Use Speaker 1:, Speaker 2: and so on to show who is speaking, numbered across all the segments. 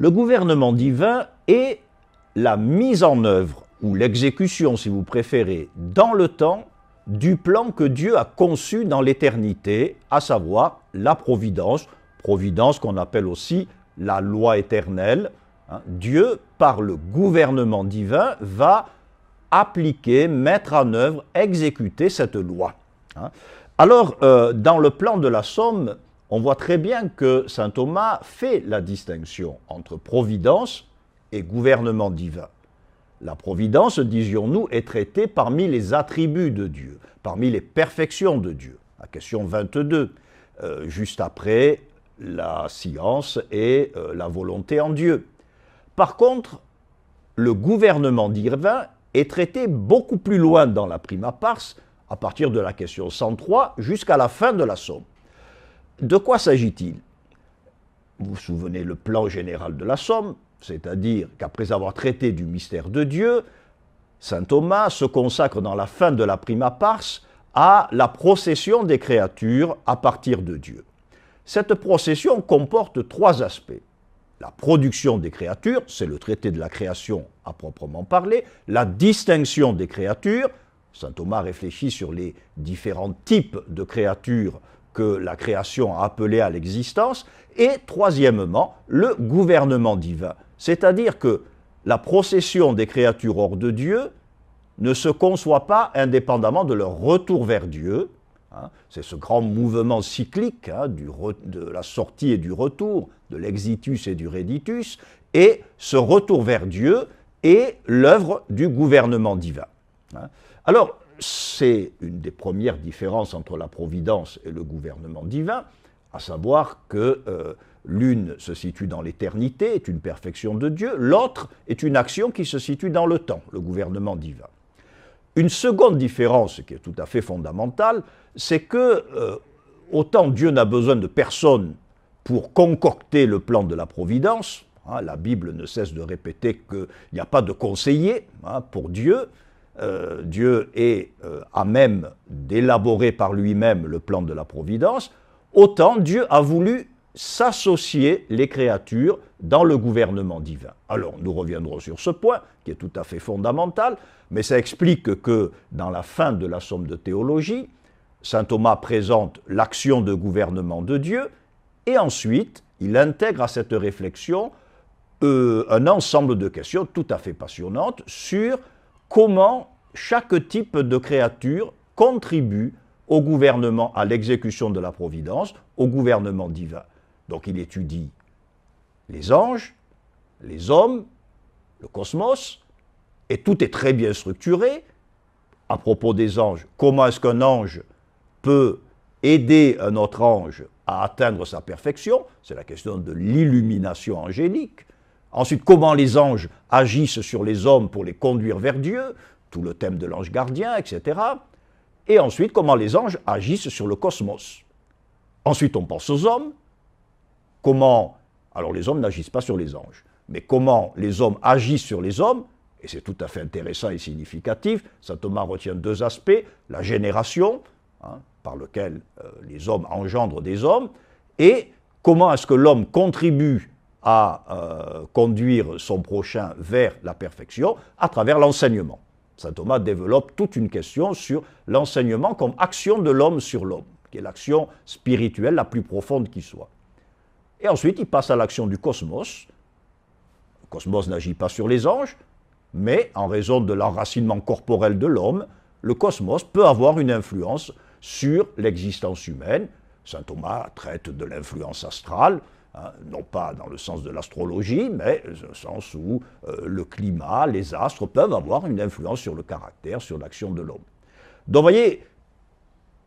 Speaker 1: Le gouvernement divin est la mise en œuvre, ou l'exécution si vous préférez, dans le temps, du plan que Dieu a conçu dans l'éternité, à savoir la providence, providence qu'on appelle aussi la loi éternelle. Dieu, par le gouvernement divin, va appliquer, mettre en œuvre, exécuter cette loi. Alors, dans le plan de la Somme, on voit très bien que saint Thomas fait la distinction entre providence et gouvernement divin. La providence, disions-nous, est traitée parmi les attributs de Dieu, parmi les perfections de Dieu. La question 22, juste après la science et la volonté en Dieu. Par contre, le gouvernement divin est traité beaucoup plus loin dans la prima pars, à partir de la question 103 jusqu'à la fin de la Somme. De quoi s'agit-il? Vous vous souvenez le plan général de la Somme, c'est-à-dire qu'après avoir traité du mystère de Dieu, saint Thomas se consacre dans la fin de la prima pars à la procession des créatures à partir de Dieu. Cette procession comporte trois aspects. La production des créatures, c'est le traité de la création à proprement parler, la distinction des créatures, saint Thomas réfléchit sur les différents types de créatures que la création a appelées à l'existence, et troisièmement, le gouvernement divin. C'est-à-dire que la procession des créatures hors de Dieu ne se conçoit pas indépendamment de leur retour vers Dieu. C'est ce grand mouvement cyclique de la sortie et du retour, de l'exitus et du reditus, et ce retour vers Dieu est l'œuvre du gouvernement divin. Alors, c'est une des premières différences entre la providence et le gouvernement divin, à savoir que l'une se situe dans l'éternité, est une perfection de Dieu, l'autre est une action qui se situe dans le temps, le gouvernement divin. Une seconde différence qui est tout à fait fondamentale, c'est que autant Dieu n'a besoin de personne pour concocter le plan de la providence, la Bible ne cesse de répéter qu'il n'y a pas de conseiller pour Dieu, Dieu est à même d'élaborer par lui-même le plan de la providence, autant Dieu a voulu s'associer les créatures dans le gouvernement divin. Alors, nous reviendrons sur ce point, qui est tout à fait fondamental, mais ça explique que dans la fin de la Somme de théologie, saint Thomas présente l'action de gouvernement de Dieu, et ensuite, il intègre à cette réflexion un ensemble de questions tout à fait passionnantes sur comment chaque type de créature contribue au gouvernement, à l'exécution de la providence, au gouvernement divin. Donc il étudie les anges, les hommes, le cosmos, et tout est très bien structuré. À propos des anges, comment est-ce qu'un ange peut aider un autre ange à atteindre sa perfection? C'est la question de l'illumination angélique. Ensuite, comment les anges agissent sur les hommes pour les conduire vers Dieu, tout le thème de l'ange gardien, etc. Et ensuite, comment les anges agissent sur le cosmos. Ensuite, on pense aux hommes. Comment, alors les hommes n'agissent pas sur les anges, mais comment les hommes agissent sur les hommes, et c'est tout à fait intéressant et significatif, saint Thomas retient deux aspects, la génération, par lequel les hommes engendrent des hommes, et comment est-ce que l'homme contribue à conduire son prochain vers la perfection à travers l'enseignement. Saint Thomas développe toute une question sur l'enseignement comme action de l'homme sur l'homme, qui est l'action spirituelle la plus profonde qui soit. Et ensuite, il passe à l'action du cosmos. Le cosmos n'agit pas sur les anges, mais en raison de l'enracinement corporel de l'homme, le cosmos peut avoir une influence sur l'existence humaine. Saint Thomas traite de l'influence astrale, non pas dans le sens de l'astrologie, mais dans le sens où le climat, les astres peuvent avoir une influence sur le caractère, sur l'action de l'homme. Donc, vous voyez,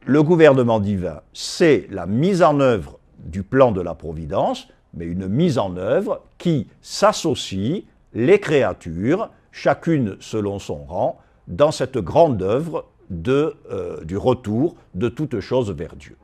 Speaker 1: le gouvernement divin, c'est la mise en œuvre du plan de la providence, mais une mise en œuvre qui s'associe les créatures, chacune selon son rang, dans cette grande œuvre du retour de toute chose vers Dieu.